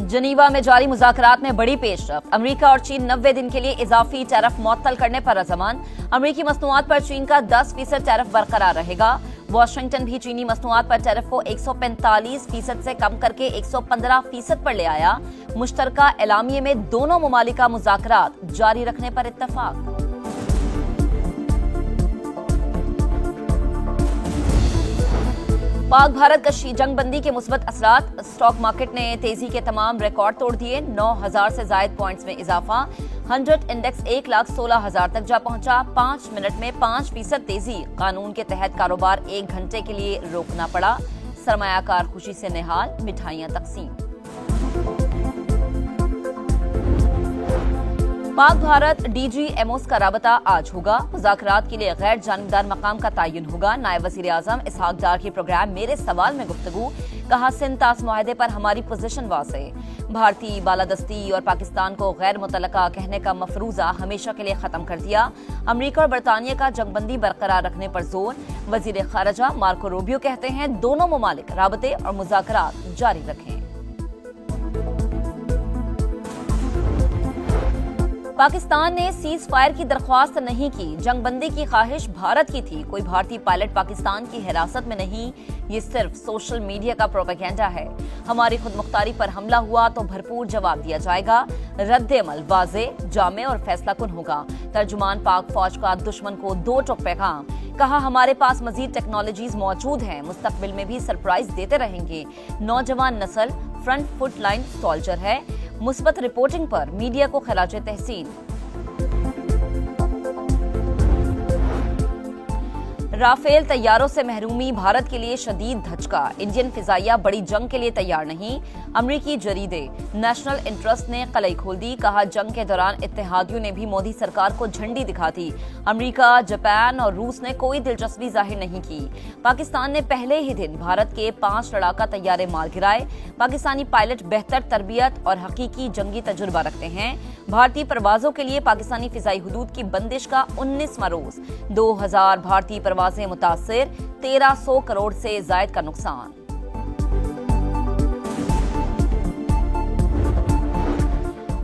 जनीवा में जारी मुज़ाकरात में बड़ी पेशरफ। अमेरिका और चीन 90 दिन के लिए इजाफी टैरिफ मुअत्तल करने पर रज़ामंद। अमेरिकी मसनूआत पर चीन का 10% टैरिफ बरकरार रहेगा। वाशिंगटन भी चीनी मसनूआत पर टैरिफ को 145% से कम करके 115% पर ले आया। मुश्तरका एलामिये में दोनों ममालिक का मुज़ाकरात जारी रखने पर इत्तफाक। पाक भारत कशी जंगबंदी के मुस्बत असरात। स्टॉक मार्केट ने तेजी के तमाम रिकॉर्ड तोड़ दिए। 9,000 से जायद पॉइंट्स में इजाफा। 100 इंडेक्स 1,16,000 तक जा पहुंचा। 5 मिनट में 5% तेजी। कानून के तहत कारोबार 1 घंटे के लिए रोकना पड़ा। सरमायाकार खुशी से निहाल, मिठाइयां तकसीम। पाक भारत DGMOs का राबता आज होगा। मुज़ाकरात के लिए गैर जानिबदार मकाम का तयन होगा। नायब वज़ीर आज़म इसहाक डार की प्रोग्राम मेरे सवाल में गुफ्तगू। कहा सिंध तास मुआहदे पर हमारी पोजीशन वाज़ेह। भारतीय बालादस्ती और पाकिस्तान को गैर मुतलका कहने का मफरूजा हमेशा के लिए खत्म कर दिया। अमरीका और बरतानिया का जंगबंदी बरकरार रखने पर जोर। वज़ीर ख़ारजा मार्को रूबियो कहते हैं दोनों ममालिक राबते और मुज़ाकरात जारी रखें। पाकिस्तान ने सीज फायर की दरख्वास्त नहीं की। जंगबंदी की ख्वाहिश भारत की थी। कोई भारतीय पायलट पाकिस्तान की हिरासत में नहीं। ये सिर्फ सोशल मीडिया का प्रोपेगेंडा है। हमारी खुदमुख्तारी पर हमला हुआ तो भरपूर जवाब दिया जाएगा। रद्द-ए-अमल वाज़े, जामे और फैसलाकुन होगा। तर्जुमान पाक फौज का दुश्मन को 2 टोक पैगाम। कहा हमारे पास मजीद टेक्नोलॉजीज मौजूद हैं। मुस्तकबिल में भी सरप्राइज देते रहेंगे। नौजवान नस्ल फ्रंट फुट लाइन सोल्जर है। मुस्बत रिपोर्टिंग पर मीडिया को खिराज तहसीन। राफेल तैयारों से महरूमी भारत के लिए शदीद धचका। इंडियन फिजाइया बड़ी जंग के लिए तैयार नहीं। अमरीकी जरीदे नेशनल इंटरेस्ट ने कलई खोल दी। कहा जंग के दौरान इत्तेहादियों ने भी मोदी सरकार को झंडी दिखा दी। अमरीका, जापान और रूस ने कोई दिलचस्पी जाहिर नहीं की। पाकिस्तान ने पहले ही दिन भारत के 5 लड़ाका तैयारे मार गिराए। पाकिस्तानी पायलट बेहतर तरबियत और हकीकी जंगी तजुर्बा रखते हैं। भारतीय परवाजों के लिए पाकिस्तानी फिजाई हुदूद की बंदिश का 19वां रोज। 2000 भारतीय परवाजें मुतासिर। 1300 करोड़ से जायद का नुकसान।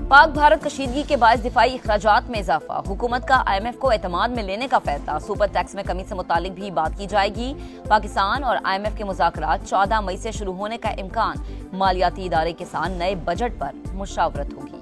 पाक भारत कशीदगी के बायस दिफाई अखराजात में इजाफा। हुकूमत का IMF को एतमाद में लेने का फैसला। सुपर टैक्स में कमी से मुतालिक भी बात की जाएगी। पाकिस्तान और IMF के मुज़ाकरात 14 मई से शुरू होने का इम्कान। मालियाती इदारे के साथ नए बजट पर मुशावरत होगी।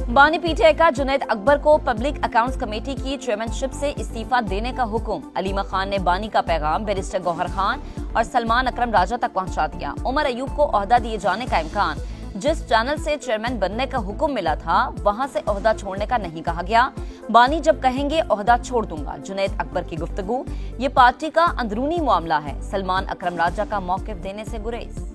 बानी PTI का जुनैद अकबर को पब्लिक अकाउंट्स कमेटी की चेयरमैनशिप से इस्तीफा देने का हुक्म। अलीमा खान ने बानी का पैगाम बैरिस्टर गौहर खान और सलमान अकरम राजा तक पहुंचा दिया। उमर अयूब को ओहदा दिए जाने का इम्कान। जिस चैनल से चेयरमैन बनने का हुक्म मिला था वहां से ओहदा छोड़ने का नहीं कहा गया। बानी जब कहेंगे ओहदा छोड़ दूंगा। जुनैद अकबर की गुफ्तगू। ये पार्टी का अंदरूनी मामला है। सलमान अकरम राजा का मौकिफ देने से गुरेज।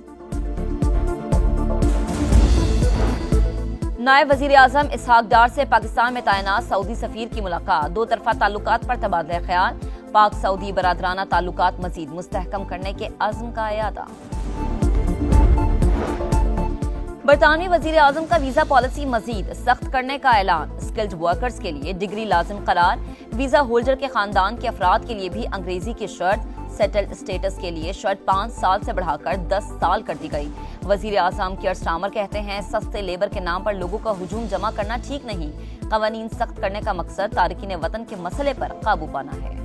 नायब वजीर आजम इसहाक डार से पाकिस्तान में तैनात सऊदी सफीर की मुलाकात। 2 तरफा ताल्लुकात पर तबादला ख्याल। पाक सऊदी बरादराना ताल्लुकात मजीद मुस्तहकम करने के अज़्म का इयादा। बरतानवी वजीर आजम का वीजा पॉलिसी मजीद सख्त करने का ऐलान। स्किल्ड वर्कर्स के लिए डिग्री लाजिम करार। वीजा होल्डर के खानदान के अफराद के लिए भी अंग्रेजी की शर्त। सेटल्ड स्टेटस के लिए शर्त 5 साल से बढ़ाकर 10 साल कर दी गई। वजीर आजम कियर स्टामर कहते हैं सस्ते लेबर के नाम पर लोगों का हुजूम जमा करना ठीक नहीं। कवानीन सख्त करने का मकसद तारिकीन वतन के मसले पर काबू पाना है।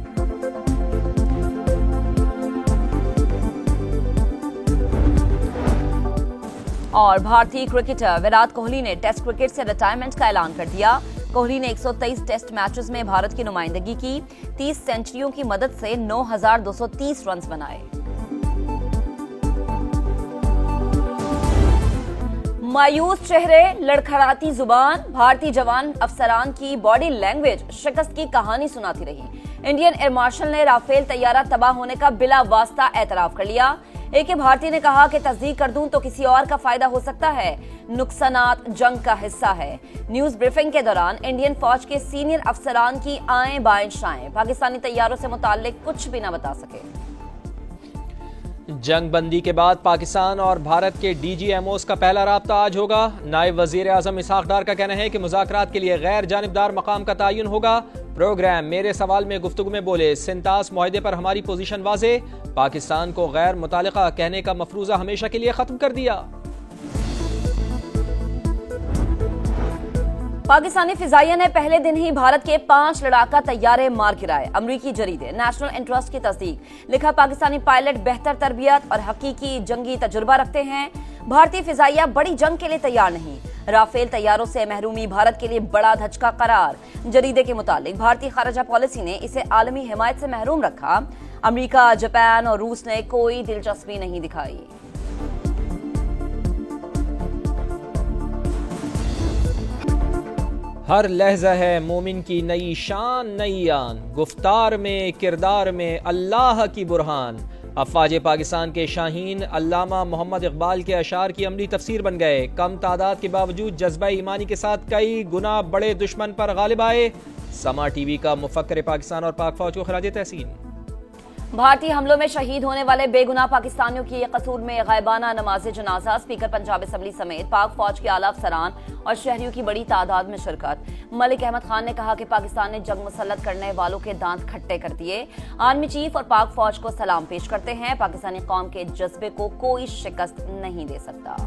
और भारतीय क्रिकेटर विराट कोहली ने टेस्ट क्रिकेट से रिटायरमेंट का ऐलान कर दिया। कोहली ने 123 टेस्ट मैचेस में भारत की नुमाइंदगी की। 30 सेंचुरियों की मदद से 9,230 रन बनाए। मायूस चेहरे, लड़खड़ाती जुबान। भारतीय जवान अफसरान की बॉडी लैंग्वेज शिकस्त की कहानी सुनाती रही। इंडियन एयर मार्शल ने राफेल तैयारा तबाह होने का बिला वास्ता एतराफ कर लिया। एक भारतीय ने कहा कि तस्दीक कर दूं तो किसी और का फायदा हो सकता है। नुकसानात जंग का हिस्सा है। न्यूज ब्रीफिंग के दौरान इंडियन फौज के सीनियर अफसरान की आएं बाएं शाएं। पाकिस्तानी तैयारों से मुताल्लिक कुछ भी न बता सके। जंग बंदी के बाद पाकिस्तान और भारत के DGMOs का पहला राब्ता आज होगा। नायब वजीर आजम इसहाक डार का कहना है कि मुज़ाकरात के लिए गैर जानिबदार मकाम का तयन होगा। प्रोग्राम मेरे सवाल में गुफ्तगू में बोले, सिंतास मुआहदे पर हमारी पोजीशन वाज़े, पाकिस्तान को गैर मुतालिका कहने का मफरूजा हमेशा के लिए खत्म कर दिया। पाकिस्तानी फिजाइया ने पहले दिन ही भारत के 5 लड़ाका तैयारे मार गिराए। अमरीकी जरीदे नेशनल इंटरेस्ट की तस्दीक, लिखा पाकिस्तानी पायलट बेहतर तरबियत और हकीकी जंगी तजुर्बा रखते हैं। भारतीय फिजाइया बड़ी जंग के लिए तैयार नहीं। राफेल तैयारों से महरूमी भारत के लिए बड़ा धचका करार। जरीदे के मुताबिक भारतीय खारजा पॉलिसी ने इसे आलमी हिमायत से महरूम रखा। अमरीका, जापान और रूस ने कोई दिलचस्पी नहीं दिखाई। हर लहजा है मोमिन की नई शान नई आन, गुफ्तार में किरदार में अल्लाह की बुरहान। अफवाज पाकिस्तान के शाहीन अल्लामा मोहम्मद इकबाल के अशार की अमली तफसीर बन गए। कम तादाद के बावजूद जज्बा ईमानी के साथ कई गुना बड़े दुश्मन पर गालिब आए। समा टीवी का मुफक्कर पाकिस्तान और पाक फौज को खराज तहसीन। भारतीय हमलों में शहीद होने वाले बेगुनाह पाकिस्तानियों की कसूर में गायबाना नमाज जनाजा, स्पीकर पंजाब असम्बली समेत पाक फौज के आला अफसरान और शहरियों की बड़ी तादाद में शिरकत। मलिक अहमद खान ने कहा कि पाकिस्तान ने जंग मुसल्लत करने वालों के दांत खट्टे कर दिए। आर्मी चीफ और पाक फौज को सलाम पेश करते हैं। पाकिस्तानी कौम के जज्बे को कोई शिकस्त नहीं दे सकता।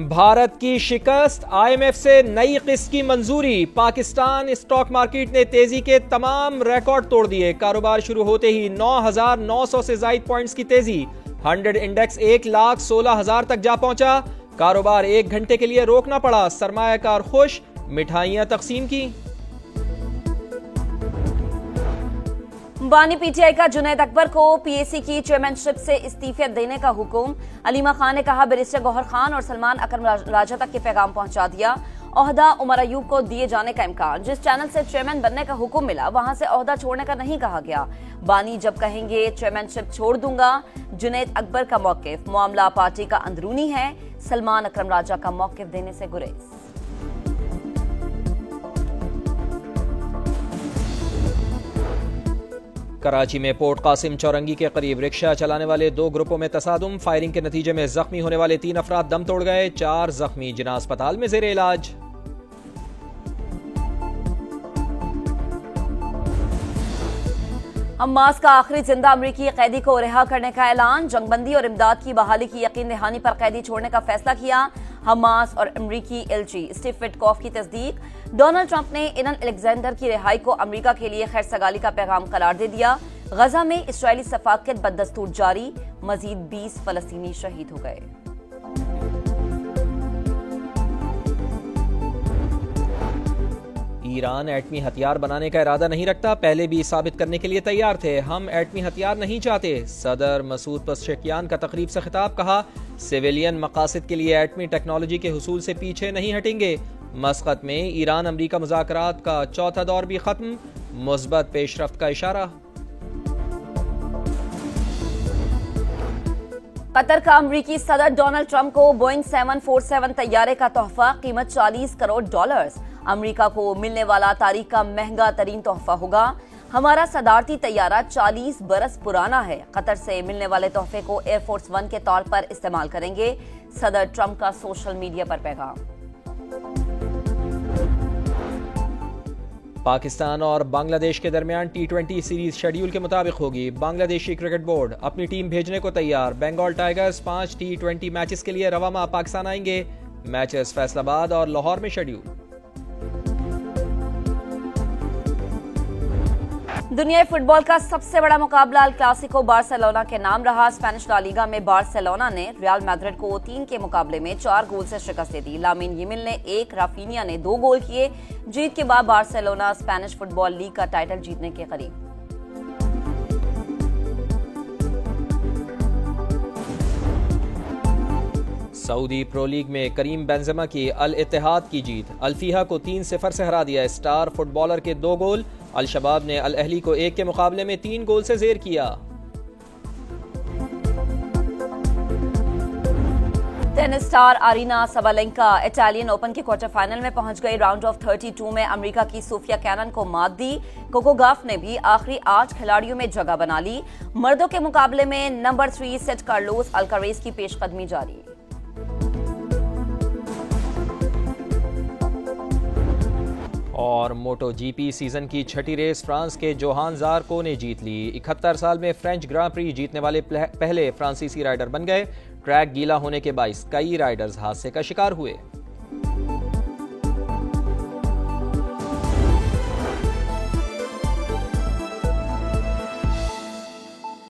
भारत की शिकस्त, IMF से नई किस्त की मंजूरी। पाकिस्तान स्टॉक मार्केट ने तेजी के तमाम रिकॉर्ड तोड़ दिए। कारोबार शुरू होते ही 9,900 से ज्यादा पॉइंट्स की तेजी। 100 इंडेक्स 1,16,000 तक जा पहुंचा। कारोबार 1 घंटे के लिए रोकना पड़ा। सरमायाकार खुश, मिठाइयां तकसीम की। बानी पीटीआई का जुनैद अकबर को पीएसी की चेयरमैनशिप से इस्तीफे देने का हुक्म। अलीमा खान ने कहा बैरिस्टर गौहर खान और सलमान अकरम राजा तक के पैगाम पहुंचा दिया। ओहदा उमर अयूब को दिए जाने का इम्कान। जिस चैनल से चेयरमैन बनने का हुक्म मिला वहां से ओहदा छोड़ने का नहीं कहा गया। बानी जब कहेंगे चेयरमैनशिप छोड़ दूंगा। जुनैद अकबर का मौकिफ, मामला पार्टी का अंदरूनी है। सलमान अकरम राजा का मौकिफ देने से गुरेज। कराची में पोर्ट कासिम चौरंगी के करीब रिक्शा चलाने वाले 2 ग्रुपों में तसादुम। फायरिंग के नतीजे में जख्मी होने वाले 3 अफराद दम तोड़ गए। 4 जख्मी जिना अस्पताल में जेरे इलाज। हमास का आखिरी जिंदा अमरीकी कैदी को रिहा करने का ऐलान। जंगबंदी और इमदाद की बहाली की यकीन दहानी पर कैदी छोड़ने का फैसला किया। हमास और अमरीकी एलची स्टीव विटकॉफ की तस्दीक। डोनाल्ड ट्रंप ने इनन अलेक्जेंडर की रिहाई को अमरीका के लिए खैर सगाली का पैगाम करार दे दिया। गजा में इसराइली सफाकत बदस्तूर जारी। मजीद 20 फलस्तीनी शहीद हो गए। ईरान एटमी हथियार बनाने का इरादा नहीं रखता। पहले भी साबित करने के लिए तैयार थे। हम एटमी हथियार नहीं चाहते। सदर मसूद पज़ेश्कियान का तकरीब से खिताब, कहा सिविलियन मकासद के लिए एटमी टेक्नोलॉजी के हुसूल से पीछे नहीं हटेंगे। मस्कत में ईरान अमरीका मुज़ाकरात का चौथा दौर भी खत्म। मुस्बत पेशरफ्त का इशारा। कतर का अमरीकी सदर डोनाल्ड ट्रंप को बोइंग 747 तैयारे का तोहफा, कीमत $40 करोड़। अमरीका को मिलने वाला तारीख का महंगा तरीन तोहफा होगा। हमारा सदारती तैयारा 40 बरस पुराना है। कतर से मिलने वाले तोहफे को एयरफोर्स 1 के तौर पर इस्तेमाल करेंगे। सदर ट्रंप का सोशल मीडिया पर पैगाम। पाकिस्तान और बांग्लादेश के दरमियान T20 सीरीज शेड्यूल के मुताबिक होगी। बांग्लादेशी क्रिकेट बोर्ड अपनी टीम भेजने को तैयार। बंगाल टाइगर्स 5 T20 मैचेस के लिए रवामा पाकिस्तान आएंगे। मैचेस फैसलाबाद और लाहौर में शेड्यूल। दुनिया फुटबॉल का सबसे बड़ा मुकाबला अल क्लासिको बार्सिलोना के नाम रहा। स्पेनिश ला लीगा में बार्सिलोना ने रियल मैड्रिड को 3 के मुकाबले में 4 गोल से शिकस्त दे दी। लामिन यमील ने 1, राफिनिया ने 2 गोल किए। जीत के बाद बार्सिलोना स्पेनिश फुटबॉल लीग का टाइटल जीतने के करीब। सऊदी प्रो लीग में करीम बेंजेमा की अल इत्तेहाद की जीत। अल-फीहा को 3-0 से हरा दिया। स्टार फुटबॉलर के 2 गोल। अल शबाब ने अल अहली को 1 के मुकाबले में 3 गोल से जेर किया। Tennis star Aryna Sabalenka Italian Open के क्वार्टर फाइनल में पहुंच गई। राउंड ऑफ 32 में अमेरिका की सोफिया कैनन को मात दी। कोको गॉफ ने भी आखिरी 8 खिलाड़ियों में जगह बना ली। मर्दों के मुकाबले में नंबर 3 सेट कार्लोस अल्कारेज की पेशकदमी जारी। और मोटो जीपी सीजन की छठी रेस फ्रांस के जोहान ज़ार्को ने जीत ली। 71 साल में फ्रेंच ग्रां प्री जीतने वाले पहले फ्रांसीसी राइडर बन गए। ट्रैक गीला होने के बाइस कई राइडर्स हादसे का शिकार हुए।